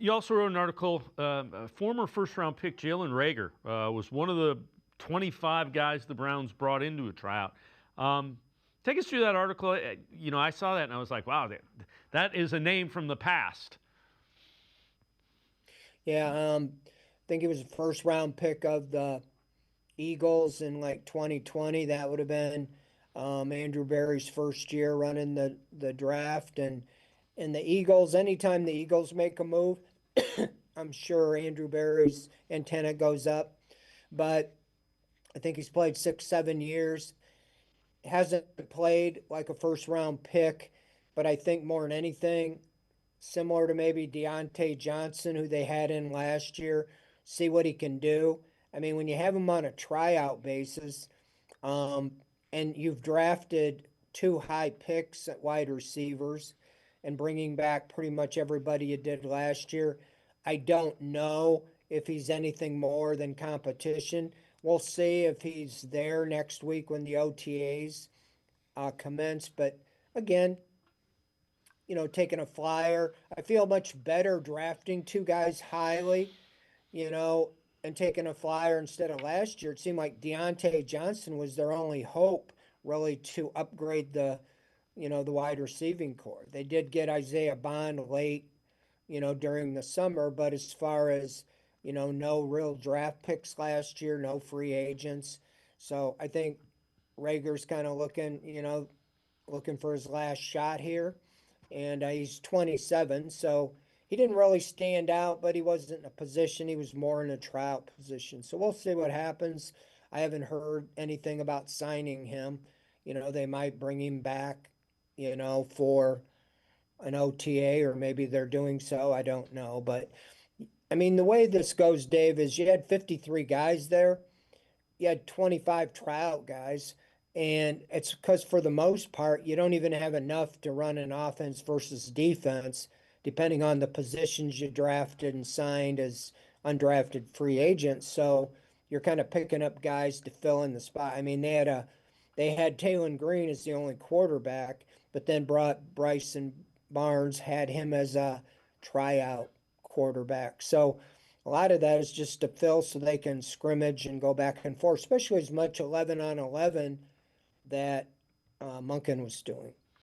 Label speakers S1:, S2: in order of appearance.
S1: You also wrote an article. Former first-round pick Jalen Reagor was one of the 25 guys the Browns brought into a tryout. Take us through that article. I saw that and I was like, wow, that is a name from the past.
S2: Yeah, I think he was a first round pick of the Eagles in like 2020. That would have been Andrew Berry's first year running the draft. And the Eagles, anytime the Eagles make a move, I'm sure Andrew Berry's antenna goes up. But I think he's played 6, 7 years. Hasn't played like a first round pick, but I think more than anything, similar to maybe Deontay Johnson, who they had in last year, see what he can do. I mean, when you have him on a tryout basis, um, and you've drafted two high picks at wide receivers and bringing back pretty much everybody you did last year, I don't know if he's anything more than competition. We'll see if he's there next week when the OTAs commence. But again, taking a flyer. I feel much better drafting two guys highly, you know, and taking a flyer instead of last year. It seemed like Deontay Johnson was their only hope, really, to upgrade the wide receiving core. They did get Isaiah Bond late, during the summer, but as far as, no real draft picks last year, no free agents. So I think Rager's kind of looking for his last shot here, and he's 27, so he didn't really stand out, but he wasn't in a position. He was more in a tryout position. So we'll see what happens. I haven't heard anything about signing him. They might bring him back, for an OTA, or maybe they're doing so. I don't know. But I mean, the way this goes, Dave, is you had 53 guys there, you had 25 tryout guys. And it's because, for the most part, you don't even have enough to run an offense versus defense, depending on the positions you drafted and signed as undrafted free agents. So you're kind of picking up guys to fill in the spot. I mean, they had Taylor Green as the only quarterback, but then brought Bryson Barnes, had him as a tryout quarterback. So a lot of that is just to fill so they can scrimmage and go back and forth, especially as much 11 on 11 that Monken was doing.